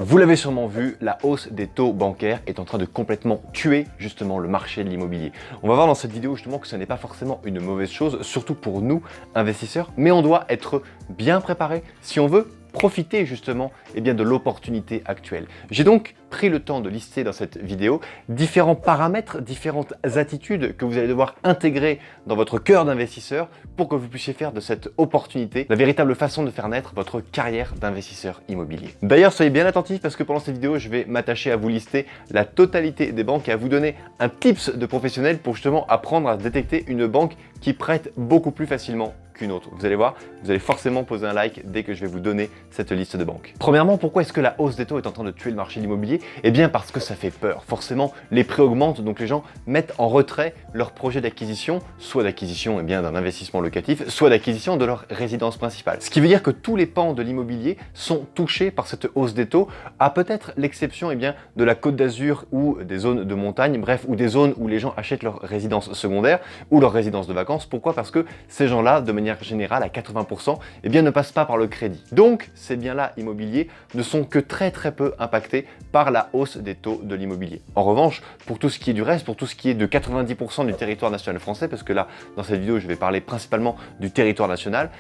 Vous l'avez sûrement vu, la hausse des taux bancaires est en train de complètement tuer justement le marché de l'immobilier. On va voir dans cette vidéo justement que ce n'est pas forcément une mauvaise chose, surtout pour nous, investisseurs, mais on doit être bien préparé si on veut profiter justement de l'opportunité actuelle. J'ai donc pris le temps de lister dans cette vidéo différents paramètres, différentes attitudes que vous allez devoir intégrer dans votre cœur d'investisseur pour que vous puissiez faire de cette opportunité la véritable façon de faire naître votre carrière d'investisseur immobilier. D'ailleurs, soyez bien attentifs parce que pendant cette vidéo, je vais m'attacher à vous lister la totalité des banques et à vous donner un tips de professionnel pour justement apprendre à détecter une banque qui prête beaucoup plus facilement qu'une autre. Vous allez voir, vous allez forcément poser un like dès que je vais vous donner cette liste de banques. Premièrement, pourquoi est-ce que la hausse des taux est en train de tuer le marché de l'immobilier? Eh bien parce que ça fait peur. Forcément, les prix augmentent, donc les gens mettent en retrait leur projet d'acquisition, soit d'acquisition d'un investissement locatif, soit d'acquisition de leur résidence principale. Ce qui veut dire que tous les pans de l'immobilier sont touchés par cette hausse des taux, à peut-être l'exception de la Côte d'Azur ou des zones de montagne, bref, ou des zones où les gens achètent leur résidence secondaire ou leur résidence de vacances. Pourquoi? Parce que ces gens-là, de manière générale, à 80%, ne passent pas par le crédit. Donc, ces biens-là immobiliers ne sont que très peu impactés par la hausse des taux de l'immobilier. En revanche, pour tout ce qui est du reste, pour tout ce qui est de 90% du territoire national français, parce que là, dans cette vidéo, je vais parler principalement du territoire national,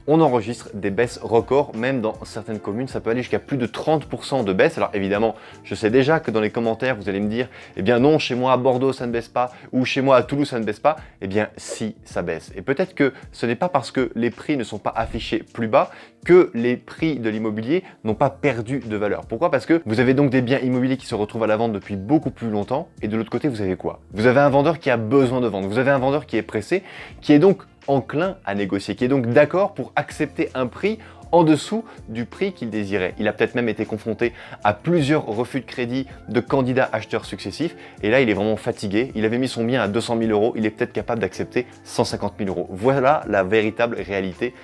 on enregistre des baisses records, même dans certaines communes, ça peut aller jusqu'à plus de 30% de baisse. Alors évidemment, je sais déjà que dans les commentaires, vous allez me dire, non, chez moi à Bordeaux, ça ne baisse pas, ou chez moi à Toulouse, ça ne baisse pas. Si, ça baisse. Et peut-être que ce n'est pas parce que les prix ne sont pas affichés plus bas que les prix de l'immobilier n'ont pas perdu de valeur. Pourquoi? Parce que vous avez donc des biens immobiliers qui se retrouvent à la vente depuis beaucoup plus longtemps, et de l'autre côté, vous avez quoi? Vous avez un vendeur qui a besoin de vendre, vous avez un vendeur qui est pressé, qui est donc enclin à négocier, qui est donc d'accord pour accepter un prix en dessous du prix qu'il désirait. Il a peut-être même été confronté à plusieurs refus de crédit de candidats acheteurs successifs, et là il est vraiment fatigué. Il avait mis son bien à 200 000 euros, il est peut-être capable d'accepter 150 000 euros. Voilà la véritable réalité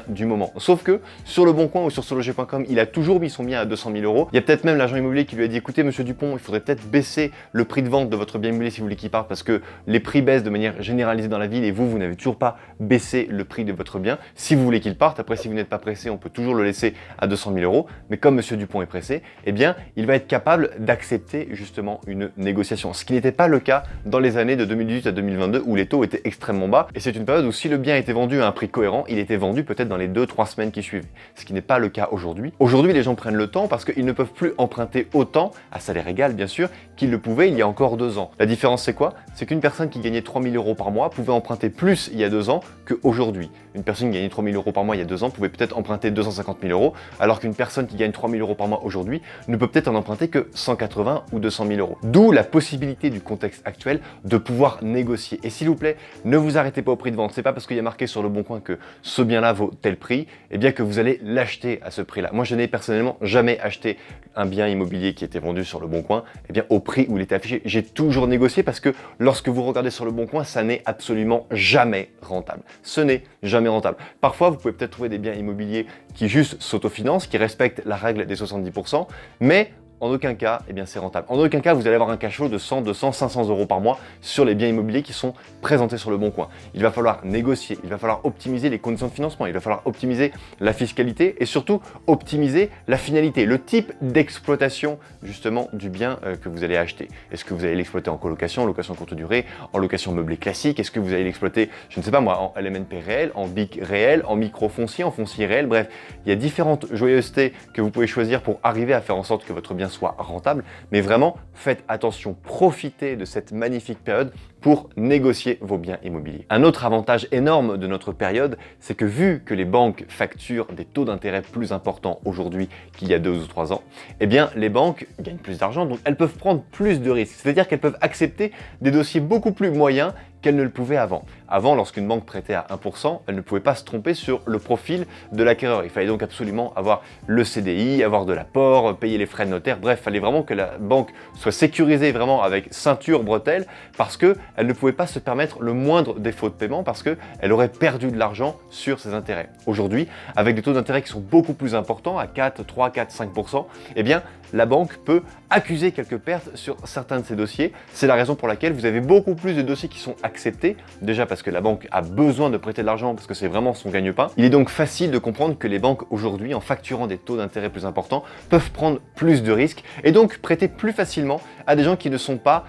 du moment. Sauf que sur Le Bon Coin ou sur SeLoger.com, il a toujours mis son bien à 200 000 euros. Il y a peut-être même l'agent immobilier qui lui a dit: écoutez monsieur Dupont, il faudrait peut-être baisser le prix de vente de votre bien immobilier si vous voulez qu'il parte, parce que les prix baissent de manière généralisée dans la ville et vous n'avez toujours pas baissé le prix de votre bien. Si vous voulez qu'il parte, après si vous n'êtes pas pressé, on peut toujours le laisser à 200 000 euros, mais comme monsieur Dupont est pressé, il va être capable d'accepter justement une négociation. Ce qui n'était pas le cas dans les années de 2018 à 2022 où les taux étaient extrêmement bas, et c'est une période où si le bien était vendu à un prix cohérent, il était vendu peut-être dans les 2-3 semaines qui suivaient. Ce qui n'est pas le cas aujourd'hui. Aujourd'hui, les gens prennent le temps parce qu'ils ne peuvent plus emprunter autant, à salaire égal bien sûr, qu'ils le pouvaient il y a encore 2 ans. La différence c'est quoi? C'est qu'une personne qui gagnait 3 000 euros par mois pouvait emprunter plus il y a 2 ans qu'aujourd'hui. Une personne qui gagnait 3 000 euros par mois il y a 2 ans pouvait peut-être emprunter 250 000 euros, alors qu'une personne qui gagne 3 000 euros par mois aujourd'hui ne peut peut-être en emprunter que 180 ou 200 000 euros. D'où la possibilité du contexte actuel de pouvoir négocier. Et s'il vous plaît, ne vous arrêtez pas au prix de vente. C'est pas parce qu'il y a marqué sur Le Bon Coin que ce bien-là vaut tel prix, que vous allez l'acheter à ce prix-là. Moi, je n'ai personnellement jamais acheté un bien immobilier qui était vendu sur Le Bon Coin au prix où il était affiché. J'ai toujours négocié parce que lorsque vous regardez sur Le Bon Coin, ça n'est absolument jamais rentable. Ce n'est jamais rentable. Parfois, vous pouvez peut-être trouver des biens immobiliers qui juste s'autofinancent, qui respectent la règle des 70%, mais en aucun cas, c'est rentable. En aucun cas, vous allez avoir un cash flow de 100, 200, 500 euros par mois sur les biens immobiliers qui sont présentés sur Le Bon Coin. Il va falloir négocier, il va falloir optimiser les conditions de financement, il va falloir optimiser la fiscalité et surtout optimiser la finalité, le type d'exploitation justement du bien que vous allez acheter. Est-ce que vous allez l'exploiter en colocation, en location courte durée, en location meublée classique? Est-ce que vous allez l'exploiter, je ne sais pas moi, en LMNP réel, en BIC réel, en micro-foncier, en foncier réel? Bref, il y a différentes joyeusetés que vous pouvez choisir pour arriver à faire en sorte que votre bien soit rentable, mais vraiment faites attention, profitez de cette magnifique période pour négocier vos biens immobiliers. Un autre avantage énorme de notre période, c'est que vu que les banques facturent des taux d'intérêt plus importants aujourd'hui qu'il y a 2 ou 3 ans, les banques gagnent plus d'argent, donc elles peuvent prendre plus de risques, c'est-à-dire qu'elles peuvent accepter des dossiers beaucoup plus moyens qu'elle ne le pouvait avant. Avant, lorsqu'une banque prêtait à 1%, elle ne pouvait pas se tromper sur le profil de l'acquéreur. Il fallait donc absolument avoir le CDI, avoir de l'apport, payer les frais de notaire. Bref, il fallait vraiment que la banque soit sécurisée vraiment avec ceinture, bretelle, parce qu'elle ne pouvait pas se permettre le moindre défaut de paiement parce qu'elle aurait perdu de l'argent sur ses intérêts. Aujourd'hui, avec des taux d'intérêt qui sont beaucoup plus importants, à 4, 3, 4, 5%, la banque peut accuser quelques pertes sur certains de ces dossiers. C'est la raison pour laquelle vous avez beaucoup plus de dossiers qui sont acceptés, déjà parce que la banque a besoin de prêter de l'argent, parce que c'est vraiment son gagne-pain. Il est donc facile de comprendre que les banques aujourd'hui, en facturant des taux d'intérêt plus importants, peuvent prendre plus de risques et donc prêter plus facilement à des gens qui ne sont pas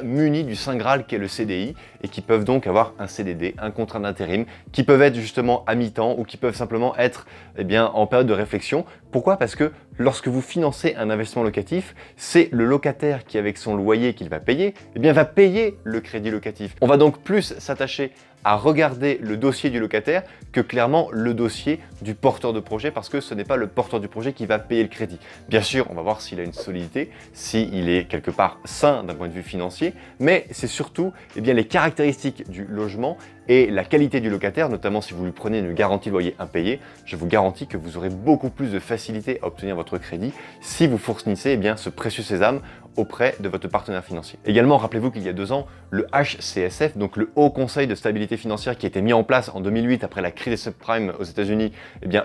munis du Saint Graal qu'est le CDI et qui peuvent donc avoir un CDD, un contrat d'intérim, qui peuvent être justement à mi-temps ou qui peuvent simplement être en période de réflexion. Pourquoi? Parce que lorsque vous financez un investissement locatif, c'est le locataire qui, avec son loyer qu'il va payer, va payer le crédit locatif. On va donc plus s'attacher à regarder le dossier du locataire que clairement le dossier du porteur de projet, parce que ce n'est pas le porteur du projet qui va payer le crédit. Bien sûr, on va voir s'il a une solidité, s'il est quelque part sain d'un point de vue financier, mais c'est surtout les caractéristiques du logement et la qualité du locataire, notamment si vous lui prenez une garantie de loyer impayé. Je vous garantis que vous aurez beaucoup plus de facilité à obtenir votre crédit si vous fournissez ce précieux sésame auprès de votre partenaire financier. Également, rappelez-vous qu'il y a 2 ans, le HCSF, donc le Haut Conseil de stabilité financière qui a été mis en place en 2008 après la crise des subprimes aux États-Unis,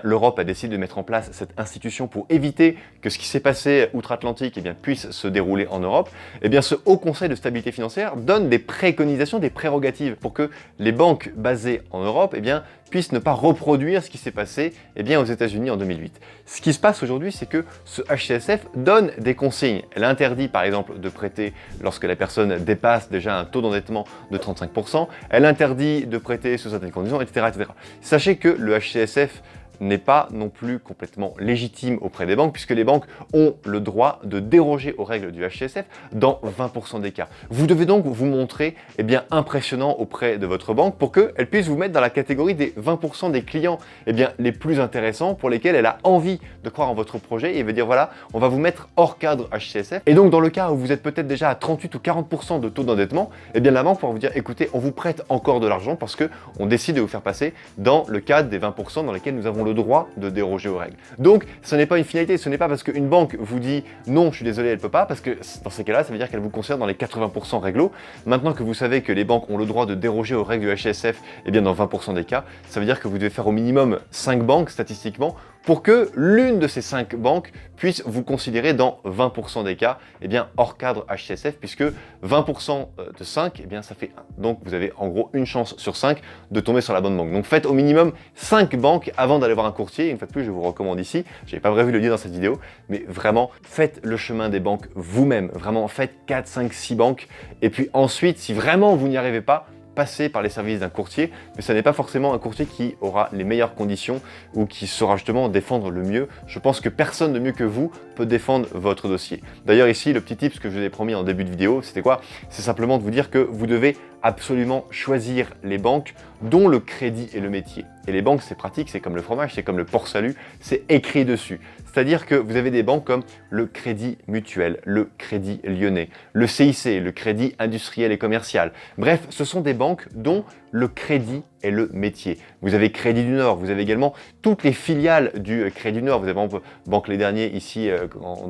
l'Europe a décidé de mettre en place cette institution pour éviter que ce qui s'est passé outre-Atlantique puisse se dérouler en Europe. Ce Haut Conseil de stabilité financière donne des préconisations, des prérogatives pour que les banques basées en Europe puissent ne pas reproduire ce qui s'est passé aux États-Unis en 2008. Ce qui se passe aujourd'hui, c'est que ce HCSF donne des consignes. Elle interdit par exemple de prêter lorsque la personne dépasse déjà un taux d'endettement de 35%, elle interdit de prêter sous certaines conditions, etc., etc. Sachez que le HCSF n'est pas non plus complètement légitime auprès des banques, puisque les banques ont le droit de déroger aux règles du HCSF dans 20% des cas. Vous devez donc vous montrer impressionnant auprès de votre banque pour qu'elle puisse vous mettre dans la catégorie des 20% des clients les plus intéressants pour lesquels elle a envie de croire en votre projet et veut dire voilà, on va vous mettre hors cadre HCSF. Et donc dans le cas où vous êtes peut-être déjà à 38 ou 40% de taux d'endettement, la banque pourra vous dire écoutez, on vous prête encore de l'argent parce qu'on décide de vous faire passer dans le cadre des 20% dans lesquels nous avons le droit de déroger aux règles. Donc, ce n'est pas une finalité, ce n'est pas parce qu'une banque vous dit non, je suis désolé, elle ne peut pas, parce que dans ces cas-là, ça veut dire qu'elle vous considère dans les 80% réglo. Maintenant que vous savez que les banques ont le droit de déroger aux règles du HCSF, dans 20% des cas, ça veut dire que vous devez faire au minimum 5 banques statistiquement pour que l'une de ces 5 banques puisse vous considérer dans 20% des cas hors cadre HCSF, puisque 20% de 5, ça fait 1. Donc vous avez en gros une chance sur 5 de tomber sur la bonne banque. Donc faites au minimum 5 banques avant d'aller voir un courtier. Une fois de plus, je vous recommande ici, je n'avais pas prévu de le dire dans cette vidéo, mais vraiment faites le chemin des banques vous-même. Vraiment faites 4, 5, 6 banques. Et puis ensuite, si vraiment vous n'y arrivez pas, passer par les services d'un courtier, mais ce n'est pas forcément un courtier qui aura les meilleures conditions ou qui saura justement défendre le mieux. Je pense que personne de mieux que vous peut défendre votre dossier. D'ailleurs ici, le petit tip que je vous ai promis en début de vidéo, c'était quoi? C'est simplement de vous dire que vous devez absolument choisir les banques dont le crédit est le métier. Et les banques, c'est pratique, c'est comme le fromage, c'est comme le port-salut, c'est écrit dessus. C'est-à-dire que vous avez des banques comme le Crédit Mutuel, le Crédit Lyonnais, le CIC, le Crédit Industriel et Commercial. Bref, ce sont des banques dont le crédit est le métier. Vous avez Crédit du Nord, vous avez également toutes les filiales du Crédit du Nord. Vous avez par exemple Banque Les Derniers ici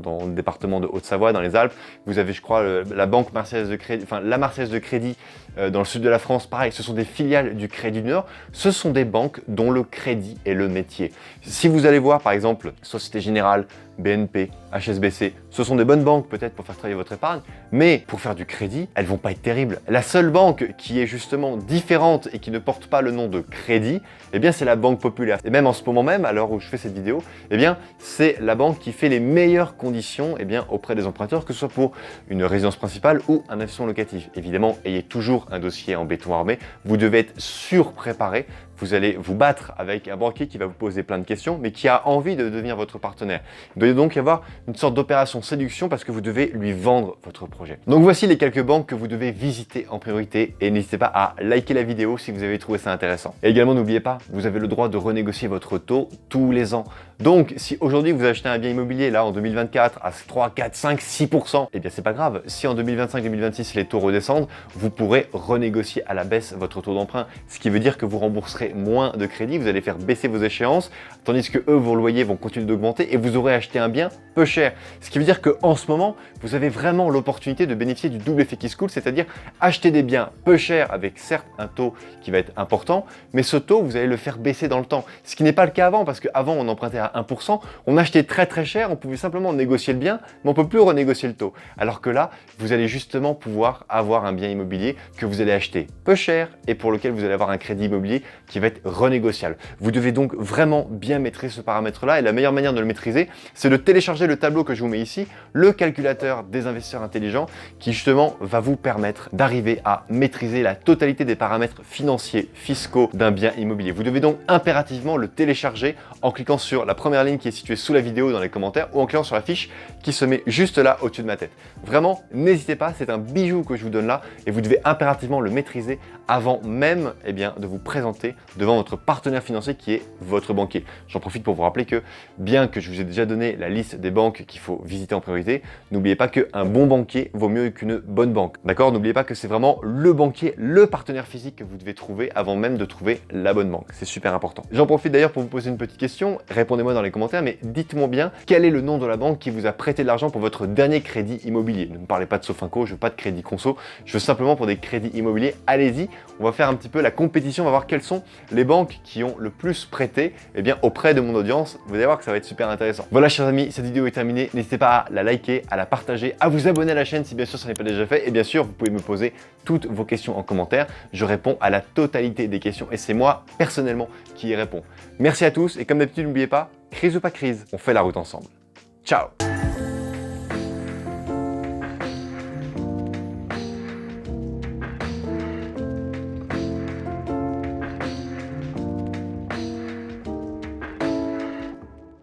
dans le département de Haute-Savoie, dans les Alpes. Vous avez, je crois, la Banque Marseillaise de Crédit, la Marseillaise de Crédit dans le sud de la France. Pareil, ce sont des filiales du Crédit du Nord. Ce sont des banques dont le crédit est le métier. Si vous allez voir par exemple Société Générale, BNP, HSBC, ce sont des bonnes banques peut-être pour faire travailler votre épargne, mais pour faire du crédit, elles vont pas être terribles. La seule banque qui est justement différente et qui ne porte pas le nom de crédit, c'est la Banque Populaire. Et même en ce moment même, à l'heure où je fais cette vidéo, c'est la banque qui fait les meilleures conditions auprès des emprunteurs, que ce soit pour une résidence principale ou un investissement locatif. Évidemment, ayez toujours un dossier en béton armé, vous devez être surpréparé. Vous allez vous battre avec un banquier qui va vous poser plein de questions, mais qui a envie de devenir votre partenaire. Il doit donc y avoir une sorte d'opération séduction parce que vous devez lui vendre votre projet. Donc voici les quelques banques que vous devez visiter en priorité et n'hésitez pas à liker la vidéo si vous avez trouvé ça intéressant. Et également, n'oubliez pas, vous avez le droit de renégocier votre taux tous les ans. Donc si aujourd'hui vous achetez un bien immobilier là en 2024 à 3, 4, 5, 6%, c'est pas grave. Si en 2025-2026 les taux redescendent, vous pourrez renégocier à la baisse votre taux d'emprunt, ce qui veut dire que vous rembourserez aurez moins de crédit, vous allez faire baisser vos échéances, tandis que eux, vos loyers vont continuer d'augmenter et vous aurez acheté un bien peu cher. Ce qui veut dire qu'en ce moment, vous avez vraiment l'opportunité de bénéficier du double effet qui se coule, c'est-à-dire acheter des biens peu chers avec certes un taux qui va être important, mais ce taux, vous allez le faire baisser dans le temps. Ce qui n'est pas le cas avant, parce qu'avant, on empruntait à 1%, on achetait très très cher, on pouvait simplement négocier le bien, mais on ne peut plus renégocier le taux. Alors que là, vous allez justement pouvoir avoir un bien immobilier que vous allez acheter peu cher et pour lequel vous allez avoir un crédit immobilier qui va être renégociable. Vous devez donc vraiment bien maîtriser ce paramètre-là et la meilleure manière de le maîtriser, c'est de télécharger le tableau que je vous mets ici, le calculateur des investisseurs intelligents, qui justement va vous permettre d'arriver à maîtriser la totalité des paramètres financiers, fiscaux d'un bien immobilier. Vous devez donc impérativement le télécharger en cliquant sur la première ligne qui est située sous la vidéo dans les commentaires ou en cliquant sur la fiche qui se met juste là au-dessus de ma tête. Vraiment, n'hésitez pas, c'est un bijou que je vous donne là et vous devez impérativement le maîtriser avant même de vous présenter devant votre partenaire financier qui est votre banquier. J'en profite pour vous rappeler que bien que je vous ai déjà donné la liste des banques qu'il faut visiter en priorité, n'oubliez pas qu'un bon banquier vaut mieux qu'une bonne banque. D'accord? N'oubliez pas que c'est vraiment le banquier, le partenaire physique que vous devez trouver avant même de trouver la bonne banque. C'est super important. J'en profite d'ailleurs pour vous poser une petite question. Répondez-moi dans les commentaires, mais dites-moi bien quel est le nom de la banque qui vous a prêté de l'argent pour votre dernier crédit immobilier. Ne me parlez pas de Sofinco, je veux pas de crédit conso, je veux simplement pour des crédits immobiliers. Allez-y, on va faire un petit peu la compétition, on va voir quelles sont les banques qui ont le plus prêté auprès de mon audience. Vous allez voir que ça va être super intéressant. Voilà chers amis, cette vidéo est terminée. N'hésitez pas à la liker, à la partager, à vous abonner à la chaîne si bien sûr ça n'est pas déjà fait. Et bien sûr, vous pouvez me poser toutes vos questions en commentaire. Je réponds à la totalité des questions et c'est moi personnellement qui y réponds. Merci à tous et comme d'habitude, n'oubliez pas, crise ou pas crise, on fait la route ensemble. Ciao!